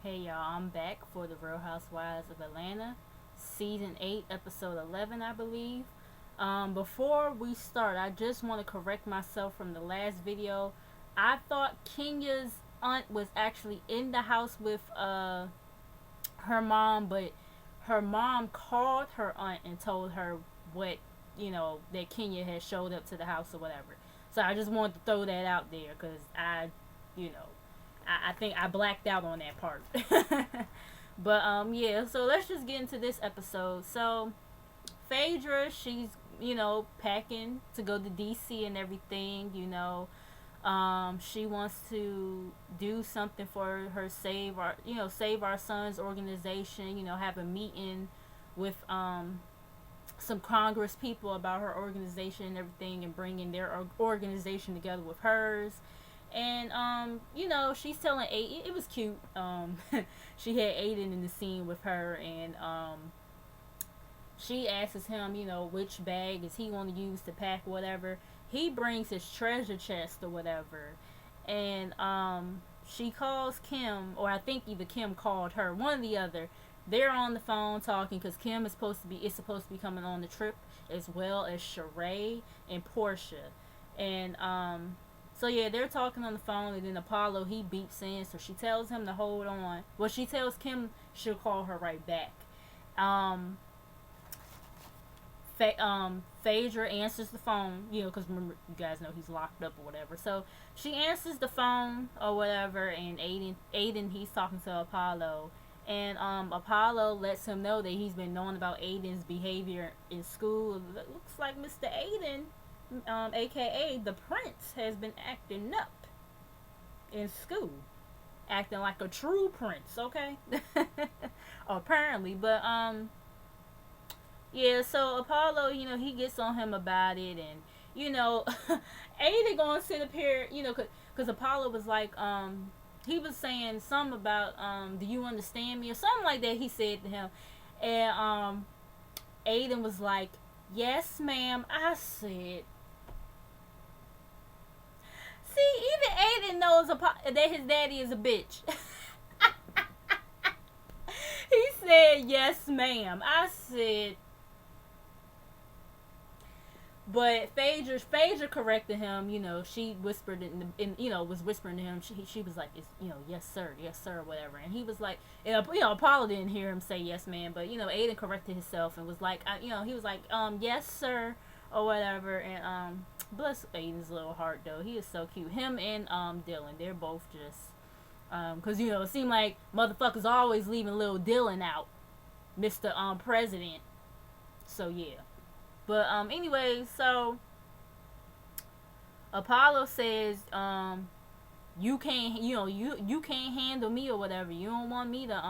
Hey y'all, I'm back for the Real Housewives of Atlanta, season 8, episode 11, I believe. Before we start, I just want to correct myself from the last video. I thought Kenya's aunt was actually in the house with her mom, but her mom called her aunt and told her what, that Kenya had showed up to the house or whatever. So I just wanted to throw that out there because you know, I think I blacked out on that part. But yeah, so let's just get into this episode. So Phaedra, she's packing to go to DC and everything. She wants to do something for her Save Our Sons organization. Have a meeting with some Congress people about her organization and everything, and bringing their organization together with hers. And she's telling Aiden, it was cute. She had Aiden in the scene with her, and she asks him, which bag is he going to use to pack whatever. He brings his treasure chest or whatever, and she calls Kim, or I think either Kim called her, one or the other. They're on the phone talking because Kim is supposed to be coming on the trip, as well as Sheree and Portia, and so yeah, they're talking on the phone, and then Apollo, he beeps in, so she tells him to hold on. Well, she tells Kim she'll call her right back. Phaedra answers the phone, because remember, you guys know he's locked up or whatever. So she answers the phone or whatever, and Aiden, he's talking to Apollo, and Apollo lets him know that he's been knowing about Aiden's behavior in school. It looks like Mr. Aiden, aka the prince, has been acting up in school, acting like a true prince. Okay, apparently, but yeah. So Apollo, he gets on him about it, and Aiden gonna sit up here, because Apollo was like, he was saying something about, do you understand me, or something like that. He said to him, and Aiden was like, yes, ma'am. I said, see, even Aiden knows that his daddy is a bitch. He said, yes, ma'am. I said, but Phaedra corrected him. She whispered was whispering to him. She was like, it's, yes, sir, whatever. And he was like, Apollo didn't hear him say yes, ma'am. But Aiden corrected himself and was like, he was like, yes, sir, or whatever. And bless Aiden's little heart, though. He is so cute. Him and Dylan, they're both just because it seemed like motherfuckers always leaving little Dylan out, Mr. President. So yeah. But anyway, so Apollo says, you can't, you can't handle me or whatever. You don't want me to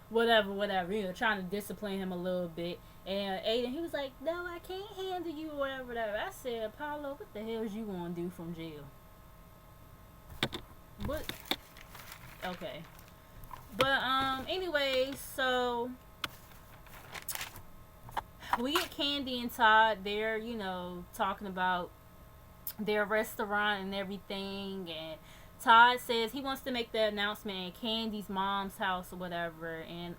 whatever, trying to discipline him a little bit. And Aiden, he was like, no, I can't handle you or whatever. I said, Apollo, what the hell is you gonna do from jail? What? Okay. But anyway, so we get Candy and Todd. They're, talking about their restaurant and everything. And Todd says he wants to make the announcement at Candy's mom's house or whatever. And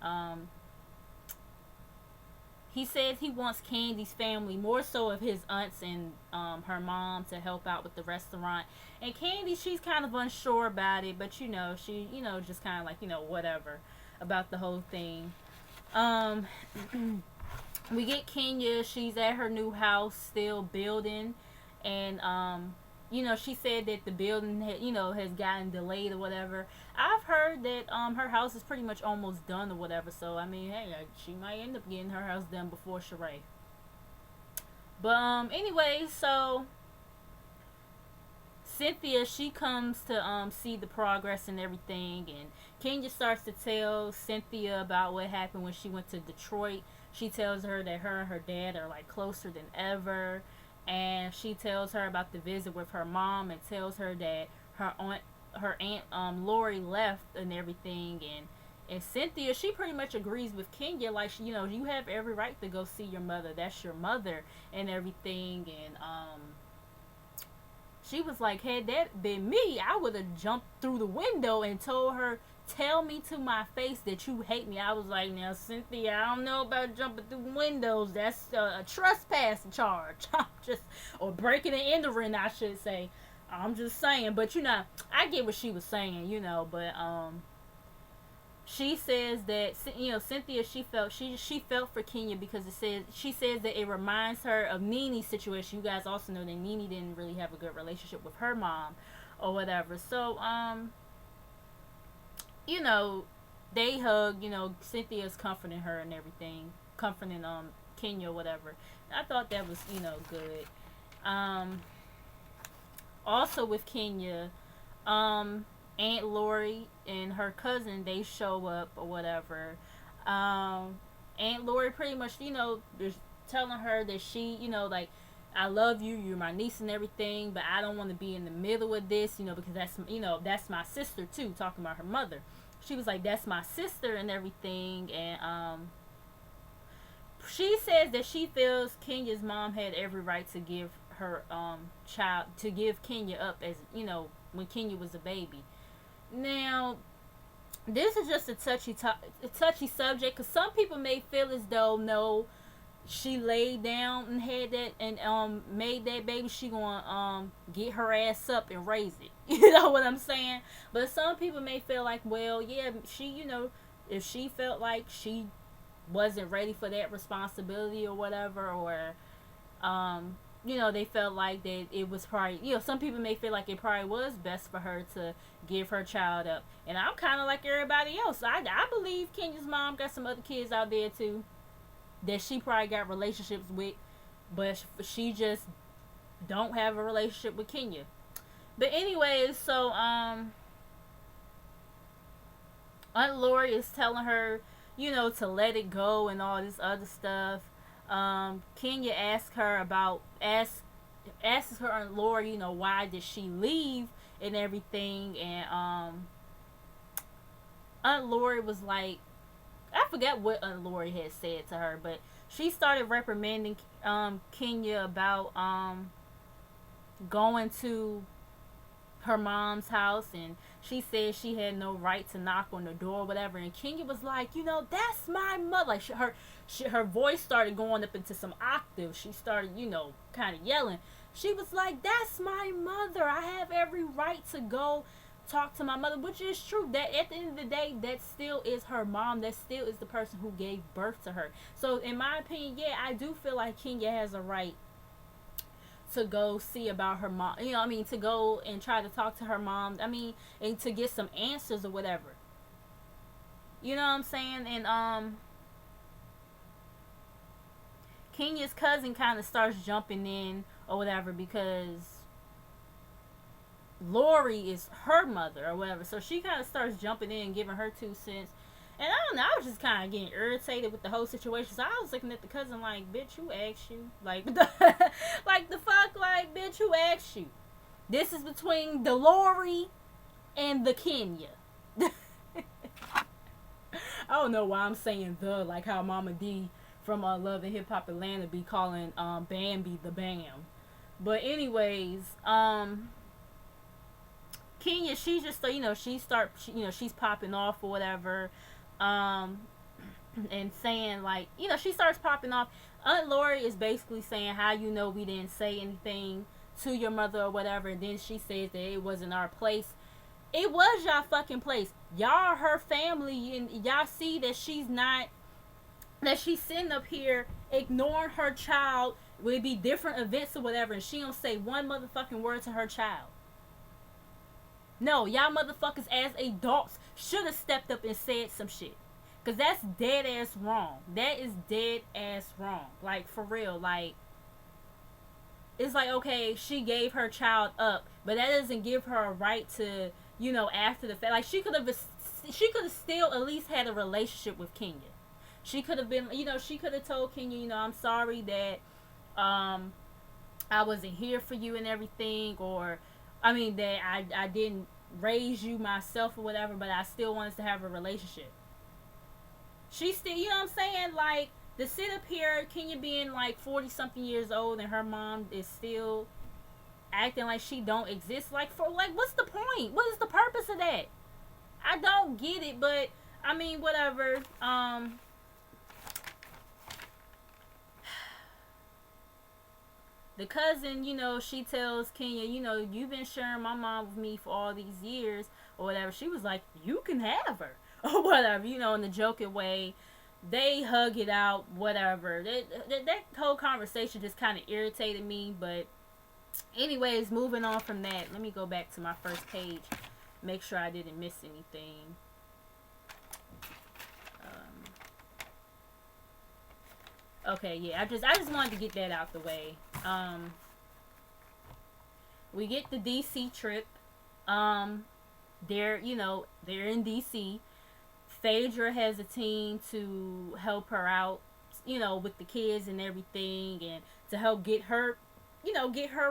he says he wants Candy's family, more so of his aunts and her mom, to help out with the restaurant. And Candy, she's kind of unsure about it, but she just kind of like, whatever about the whole thing. We get Kenya. She's at her new house, still building, and she said that the building has gotten delayed or whatever. I've heard that her house is pretty much almost done or whatever. So I mean, hey, she might end up getting her house done before Sheree. But anyway, so Cynthia, she comes to see the progress and everything, and Kenya starts to tell Cynthia about what happened when she went to Detroit. She tells her that her and her dad are like closer than ever, and she tells her about the visit with her mom, and tells her that her aunt Lori left and everything. And Cynthia, she pretty much agrees with Kenya, like, you have every right to go see your mother. That's your mother and everything. And She was like, had that been me, I would have jumped through the window and told her, tell me to my face that you hate me. I was like, now, Cynthia, I don't know about jumping through windows. That's a trespass charge. I'm just, or breaking and entering, I should say. I'm just saying. But, I get what she was saying, but, she says that, Cynthia, she felt for Kenya because she says that it reminds her of Nene's situation. You guys also know that Nene didn't really have a good relationship with her mom or whatever. So they hug, Cynthia's comforting her and everything, comforting Kenya or whatever. I thought that was, good. Also with Kenya, Aunt Lori and her cousin, they show up or whatever. Aunt Lori pretty much, is telling her that she, like, I love you, you're my niece and everything, but I don't want to be in the middle of this, because that's my sister too, talking about her mother. She was like, that's my sister and everything, and she says that she feels Kenya's mom had every right to give her child, to give Kenya up, as when Kenya was a baby. Now, this is just a touchy subject, because some people may feel as though, no, she laid down and had that and made that baby, she gonna get her ass up and raise it. You know what I'm saying? But some people may feel like, well, yeah, she, if she felt like she wasn't ready for that responsibility or whatever, or they felt like that it was probably, some people may feel like it probably was best for her to give her child up. And I'm kind of like everybody else. I believe Kenya's mom got some other kids out there too that she probably got relationships with, but she just don't have a relationship with Kenya. But anyways, so Aunt Lori is telling her, to let it go and all this other stuff. Kenya asks her asks her Aunt Lori, why did she leave and everything, and Aunt Lori was like, I forget what Aunt Lori had said to her, but she started reprimanding Kenya about going to her mom's house, and she said she had no right to knock on the door or whatever, and Kenya was like, that's my mother. Like, her voice started going up into some octaves. She started, kind of yelling. She was like, that's my mother. I have every right to go talk to my mother, which is true. That at the end of the day, that still is her mom. That still is the person who gave birth to her. So in my opinion, yeah, I do feel like Kenya has a right to go see about her mom, to go and try to talk to her mom, and to get some answers or whatever. You know what I'm saying? And Kenya's cousin kind of starts jumping in or whatever, because Lori is her mother or whatever. So she kind of starts jumping in and giving her 2 cents. And I don't know, I was just kind of getting irritated with the whole situation. So I was looking at the cousin like, bitch, who asked you? Like, like, the fuck? Like, bitch, who asked you? This is between the Lori and the Kenya. I don't know why I'm saying like how Mama D from Love and Hip Hop Atlanta be calling Bambi the Bam. But anyways, Kenya, she just, she's popping off or whatever, and saying, like, she starts popping off. Aunt Lori is basically saying, how we didn't say anything to your mother or whatever, and then she says that it wasn't our place. It was y'all fucking place. Y'all are her family, and y'all see that she's sitting up here ignoring her child. Would be different events or whatever, and she don't say one motherfucking word to her child. No, y'all motherfuckers as adults should have stepped up and said some shit. Because that's dead ass wrong. That is dead ass wrong. Like, for real. Like, it's like, okay, she gave her child up, but that doesn't give her a right to, after the fact. Like, she could have still at least had a relationship with Kenya. She could have been, she could have told Kenya, I'm sorry that I wasn't here for you and everything, or that I didn't raise you myself or whatever, but I still wanted to have a relationship. She still, you know what I'm saying? Like, to sit up here, Kenya being like 40 something years old, and her mom is still acting like she don't exist. Like, for like, what's the point? What is the purpose of that? I don't get it, but I mean, whatever. The cousin, she tells Kenya, you've been sharing my mom with me for all these years, or whatever. She was like, you can have her, or whatever, in the joking way. They hug it out, whatever. That whole conversation just kind of irritated me, but anyways, moving on from that, let me go back to my first page, make sure I didn't miss anything. Okay, yeah, I just wanted to get that out the way. We get the DC trip. They're in DC. Phaedra has a team to help her out, with the kids and everything, and to help get her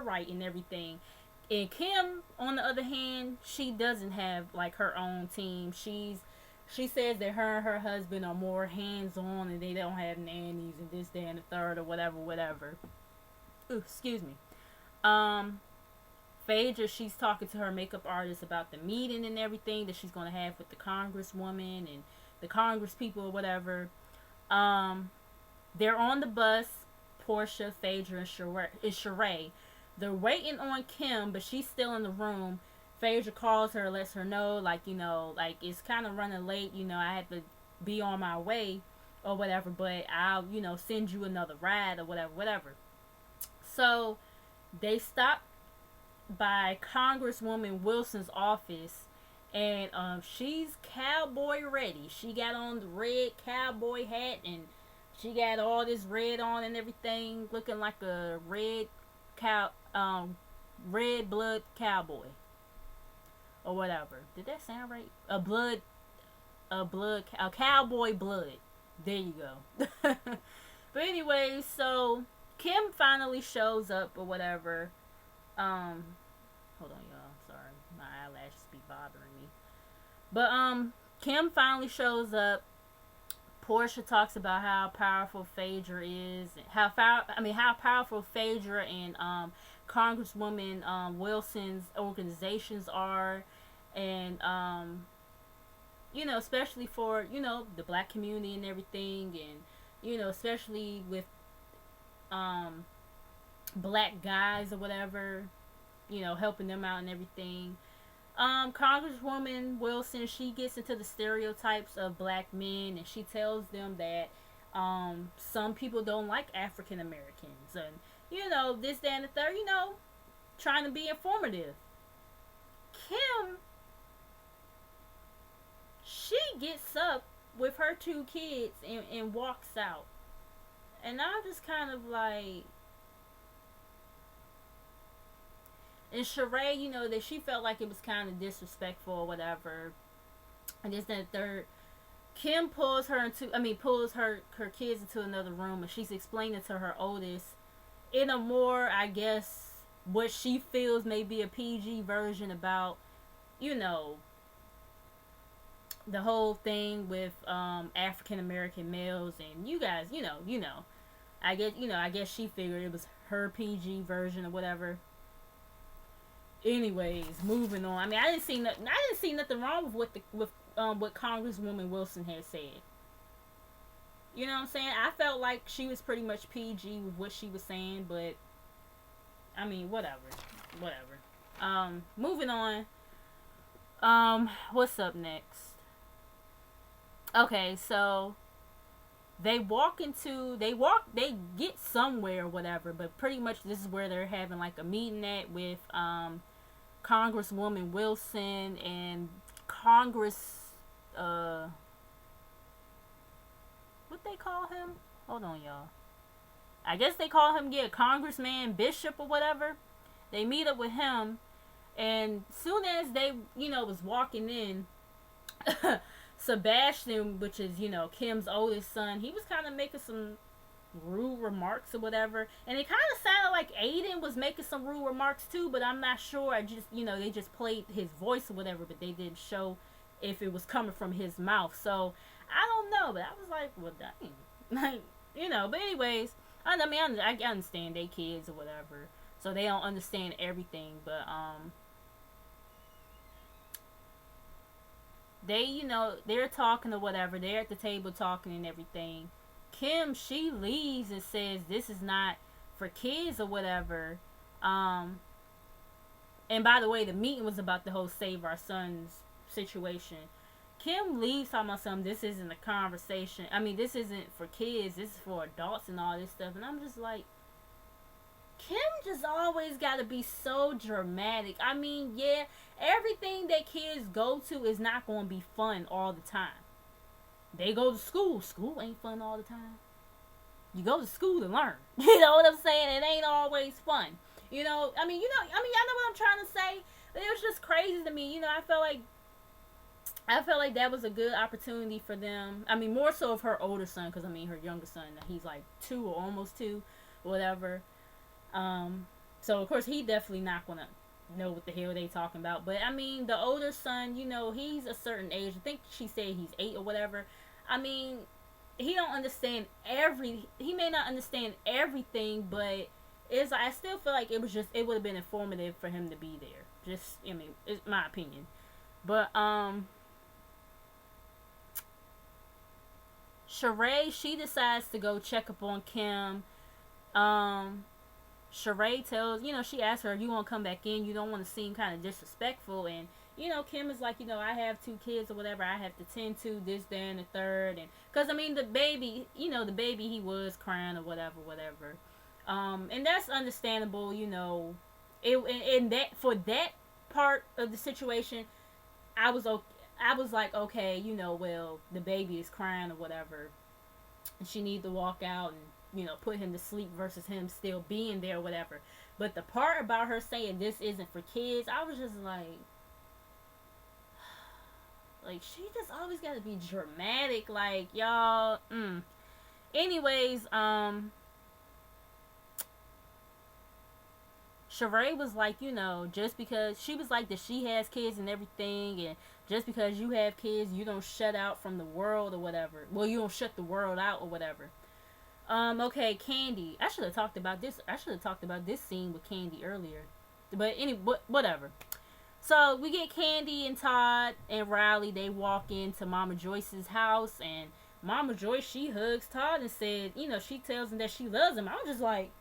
right and everything. And Kim, on the other hand, she doesn't have like her own team. She says that her and her husband are more hands-on and they don't have nannies and this, that, and the third, or whatever. Ooh, excuse me. Phaedra, she's talking to her makeup artist about the meeting and everything that she's going to have with the congresswoman and the congress people or whatever. They're on the bus, Portia, Phaedra, and Sheree. They're waiting on Kim, but she's still in the room. Phaedra calls her, lets her know, like it's kind of running late. I have to be on my way or whatever, but I'll, send you another ride or whatever. So they stop by Congresswoman Wilson's office, and she's cowboy ready. She got on the red cowboy hat, and she got all this red on and everything, looking like a red blood cowboy or whatever. Did that sound right? A cowboy blood. There you go. But anyway, so Kim finally shows up or whatever. Hold on, y'all. Sorry, my eyelashes be bothering me. But Kim finally shows up. Portia talks about how powerful Phaedra is, how powerful Phaedra and Congresswoman Wilson's organizations are, and especially for the black community and everything, and especially with black guys or whatever, helping them out and everything. Congresswoman Wilson, she gets into the stereotypes of black men, and she tells them that some people don't like African Americans, and this, that, and the third, trying to be informative. Kim, she gets up with her 2 kids and walks out, and I'm just kind of like. And Sheree, that she felt like it was kind of disrespectful or whatever. And this, that, and third. Kim pulls her kids into another room, and she's explaining to her oldest in a more, I guess, what she feels may be a PG version about, the whole thing with African American males, and you guys, I guess she figured it was her PG version or whatever. Anyways, moving on. I mean, I didn't see nothing wrong with what Congresswoman Wilson had said. You know what I'm saying? I felt like she was pretty much PG with what she was saying, but I mean, whatever. Moving on. What's up next? Okay, so they get somewhere or whatever, but pretty much this is where they're having like a meeting at with Congresswoman Wilson and what they call him? Hold on, y'all. I guess they call him, Congressman Bishop or whatever. They meet up with him, and soon as they, was walking in, Sebastian, which is, Kim's oldest son, he was kind of making some rude remarks or whatever, and it kind of sounded like Aiden was making some rude remarks too, but I'm not sure. I just, they just played his voice or whatever, but they didn't show if it was coming from his mouth, so I don't know, but I was like, well, dang, like, but anyways, I understand they kids or whatever, so they don't understand everything. But they, you know, they're talking or whatever. They're at the table talking and everything. Kim, she leaves and says this is not for kids or whatever. And by the way, the meeting was about the whole Save Our Sons situation. Kim leaves talking about something. This isn't a conversation. I mean, this isn't for kids. This is for adults and all this stuff. And I'm just like, Kim just always got to be so dramatic. I mean, yeah, everything that kids go to is not going to be fun all the time. They go to school. School ain't fun all the time. You go to school to learn. You know what I'm saying? It ain't always fun. You know, I mean, y'all know what I'm trying to say. But it was just crazy to me. You know, I felt like that was a good opportunity for them. I mean, more so of her older son, because I mean, her younger son, he's like 2 or almost 2, whatever. So of course he definitely not gonna know what the hell they talking about. But I mean, the older son, you know, he's a certain age. I think she said he's 8 or whatever. I mean, he don't understand he may not understand everything, but it's like, I still feel like it would have been informative for him to be there. Just, I mean, it's my opinion. But Sheree, she decides to go check up on Kim. Sheree tells, you know, she asks her, you want to come back in? You don't want to seem kind of disrespectful. And, you know, Kim is like, you know, I have 2 kids or whatever. I have to tend to this, that, and the third. And, because, I mean, the baby, he was crying or whatever. And that's understandable, you know. For that part of the situation, I was like, okay, you know, well, the baby is crying or whatever. And she needs to walk out and, you know, put him to sleep versus him still being there or whatever. But the part about her saying this isn't for kids, I was just like, she just always got to be dramatic, like, y'all. Anyways, Sheree was like, you know, just because she was like that she has kids and everything, and just because you have kids, you don't shut out from the world or whatever. Well, you don't shut the world out or whatever. Okay, Candy. I should have talked about this. I should have talked about this scene with Candy earlier. But whatever. So we get Candy and Todd and Riley. They walk into Mama Joyce's house, and Mama Joyce, she hugs Todd and said, you know, she tells him that she loves him. I was just like,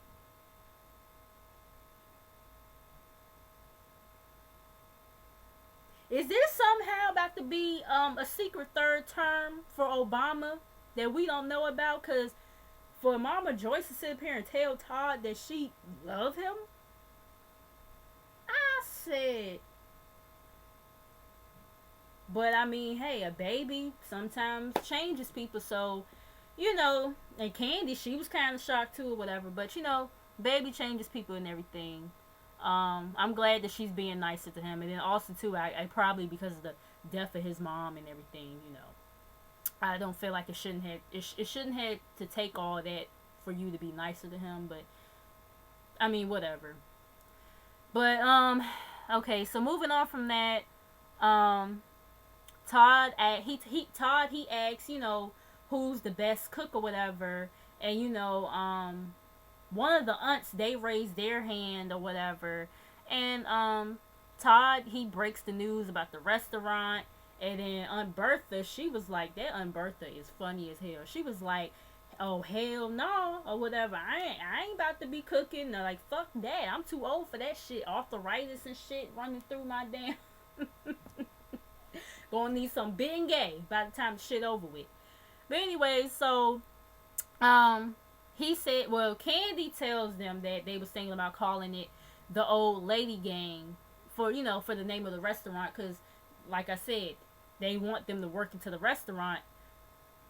is there somehow about to be a secret third term for Obama that we don't know about? Because for Mama Joyce to sit up here and tell Todd that she loved him, I said, but I mean, hey, a baby sometimes changes people. So, you know, and Candy, she was kind of shocked too or whatever. But, you know, baby changes people and everything. I'm glad that she's being nicer to him. And then also, too, I probably because of the death of his mom and everything, you know. I don't feel like it shouldn't have to take all that for you to be nicer to him, but I mean, whatever. But okay, so moving on from that, Todd asks, you know, who's the best cook or whatever, and you know, one of the aunts, they raise their hand or whatever, and Todd, he breaks the news about the restaurant. And then Aunt Bertha, she was like, that Aunt Bertha is funny as hell. She was like, oh, hell no, or whatever. I ain't about to be cooking. Like, fuck that. I'm too old for that shit. Arthritis and shit running through my damn... Gonna need some Bengay by the time the shit over with. But anyway, so, he said, well, Candy tells them that they was thinking about calling it the Old Lady Gang for, you know, for the name of the restaurant. Because, like I said, they want them to work into the restaurant.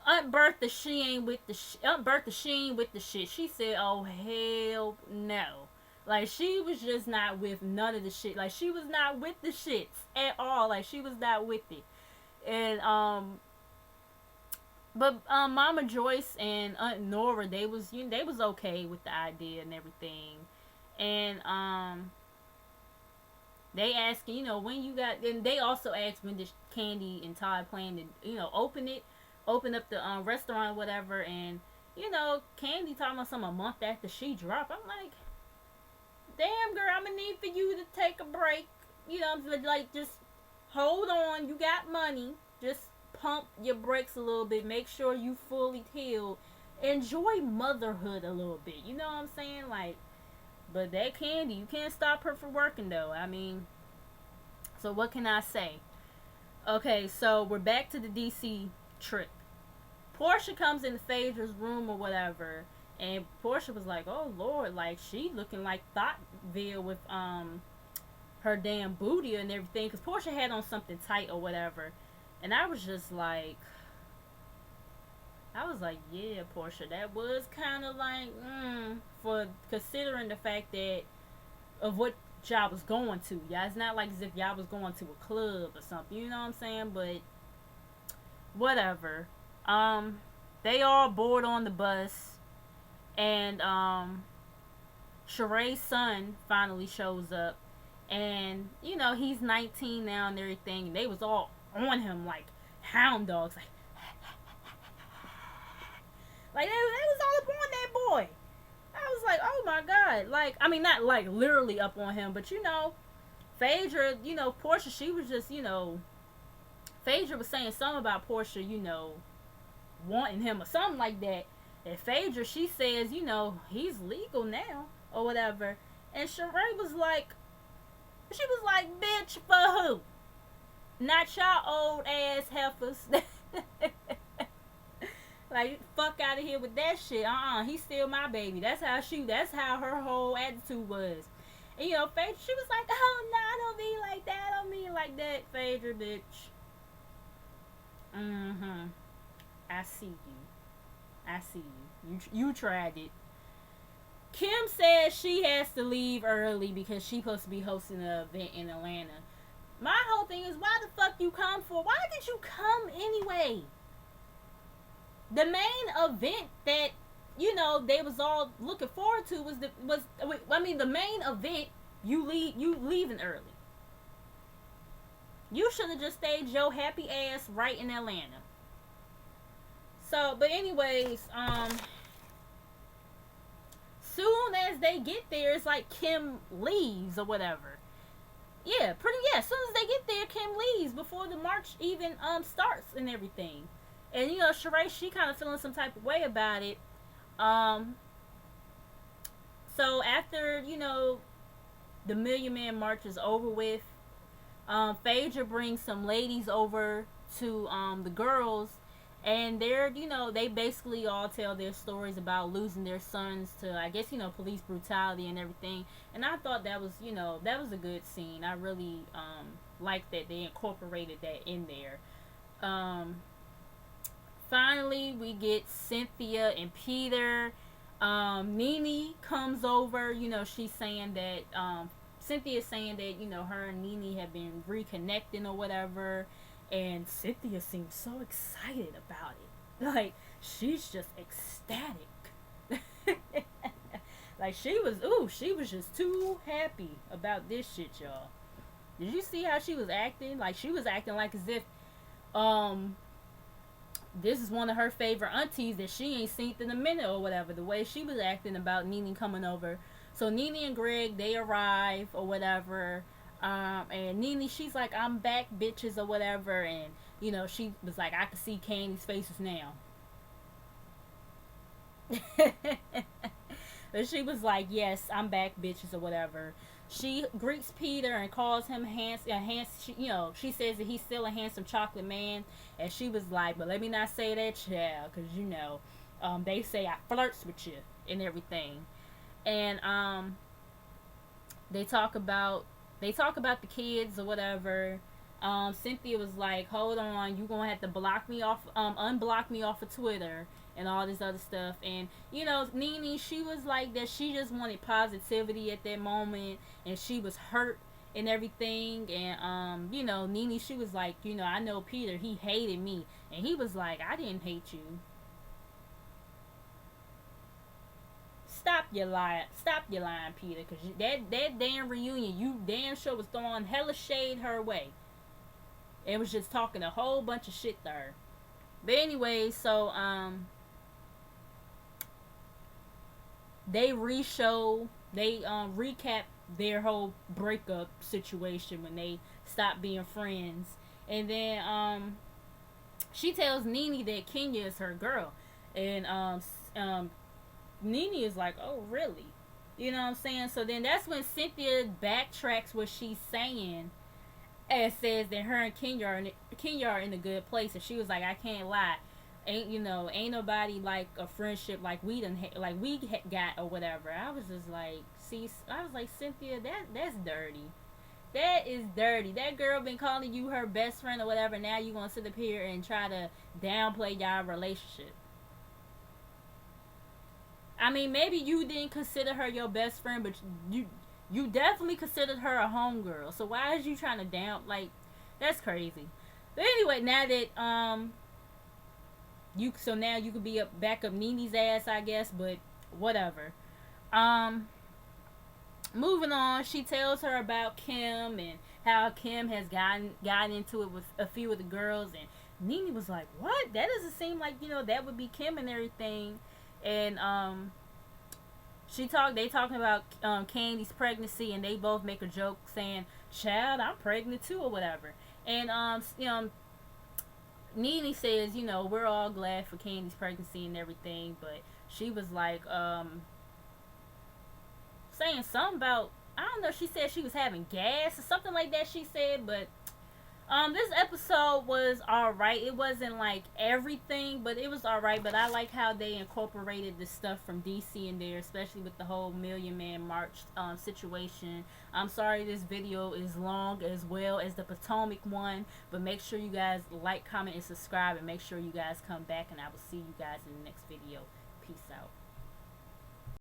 Aunt Bertha, she ain't with the shit. She said, oh, hell no. Like, she was just not with none of the shit. Like, she was not with the shits at all. Like, she was not with it. And, but Mama Joyce and Aunt Nora, they was okay with the idea and everything. And, they ask, you know, when you got, and they also asked when did Candy and Todd plan to, you know, open up the restaurant or whatever. And, you know, Candy talking about a month after she dropped. I'm like, damn girl, I'm gonna need for you to take a break. You know, like just hold on. You got money. Just pump your brakes a little bit. Make sure you fully healed. Enjoy motherhood a little bit. You know what I'm saying? Like, but that Candy, you can't stop her from working though. I mean, so what can I say? Okay, so we're back to the DC trip. Portia comes into Phaedra's room or whatever, and Portia was like, "Oh Lord, like she looking like Thoughtville with her damn booty and everything," because Portia had on something tight or whatever, and I was like, yeah, Portia, that was kind of like, for considering the fact that of what y'all was going to. Yeah, it's not like as if y'all was going to a club or something. You know what I'm saying? But whatever. They all board on the bus, and Sheree's son finally shows up, and you know he's 19 now and everything. And they was all on him like hound dogs, like they was all up on that boy. I was like, oh my god, like I mean not like literally up on him, but you know, Phaedra, you know, Portia, she was just, you know, Phaedra was saying something about Portia, you know, wanting him or something like that. And Phaedra, she says, you know, he's legal now or whatever. And Sheree was like, bitch, for who? Not y'all old ass heifers. Like, fuck out of here with that shit. He's still my baby. That's how her whole attitude was. And you know, Phaedra, she was like, oh no, I don't mean like that. I don't mean like that, Phaedra, bitch. I see you. You tried it. Kim says she has to leave early because she's supposed to be hosting an event in Atlanta. My whole thing is, why the fuck you come for? Why did you come anyway? The main event that, you know, they was all looking forward to was the main event. You leaving early. You should have just stayed your happy ass right in Atlanta. So, but anyways, soon as they get there, it's like Kim leaves or whatever. Yeah, as soon as they get there, Kim leaves before the march even starts and everything. And you know, Sheree, she kind of feeling some type of way about it. So after, you know, the Million Man March is over with, Phaedra brings some ladies over to the girls, and they're, you know, they basically all tell their stories about losing their sons to, I guess, you know, police brutality and everything. And I thought that was, you know, that was a good scene. I really liked that they incorporated that in there. Finally, we get Cynthia and Peter. Nene comes over. You know, she's saying that Cynthia's saying that, you know, her and Nene have been reconnecting or whatever. And Cynthia seems so excited about it. Like, she's just ecstatic. Like, she was just too happy about this shit, y'all. Did you see how she was acting? Like, she was acting like as if, this is one of her favorite aunties that she ain't seen in a minute or whatever. The way she was acting about Nene coming over. So Nene and Greg, they arrive or whatever. And Nene, she's like, I'm back, bitches, or whatever. And, you know, she was like, I can see Candy's faces now. But she was like, yes, I'm back, bitches, or whatever. She greets Peter and calls him you know, she says that he's still a handsome chocolate man. And she was like, but let me not say that, child, because, you know, they say I flirts with you and everything. And they talk about the kids or whatever. Cynthia was like, hold on, you gonna have to unblock me off of Twitter and all this other stuff. And, you know, Nene, she was like that she just wanted positivity at that moment, and she was hurt and everything. And you know, Nene, she was like, you know, I know Peter, he hated me. And he was like, I didn't hate you. Stop your lying, Peter, because that damn reunion, you damn sure was throwing hella shade her way. It was just talking a whole bunch of shit to her. But anyway, so they re-show recap their whole breakup situation when they stopped being friends. And then she tells Nene that Kenya is her girl. And Nene is like, oh, really? You know what I'm saying? So then that's when Cynthia backtracks what she's saying and says that her and Kenya are in a good place. And she was like, I can't lie. Ain't nobody like a friendship like we got or whatever. I was just like, Cynthia, that's dirty. That is dirty. That girl been calling you her best friend or whatever. Now you gonna sit up here and try to downplay y'all relationship. I mean, maybe you didn't consider her your best friend, but you definitely considered her a homegirl. So why is you trying to that's crazy. But anyway, now that now you could be back up Nene's ass, I guess, but whatever. Moving on, she tells her about Kim and how Kim has gotten into it with a few of the girls, and Nene was like, "What? That doesn't seem like that would be Kim and everything." And they talking about Candy's pregnancy, and they both make a joke saying, "Child, I'm pregnant too," or whatever. And Nene says, we're all glad for Candy's pregnancy and everything, but she was like saying something about, I don't know, she said she was having gas or something like that, she said. But this episode was alright. It wasn't like everything, but it was alright. But I like how they incorporated the stuff from DC in there, especially with the whole Million Man March situation. I'm sorry this video is long as well as the Potomac one, but make sure you guys like, comment, and subscribe, and make sure you guys come back, and I will see you guys in the next video. Peace out.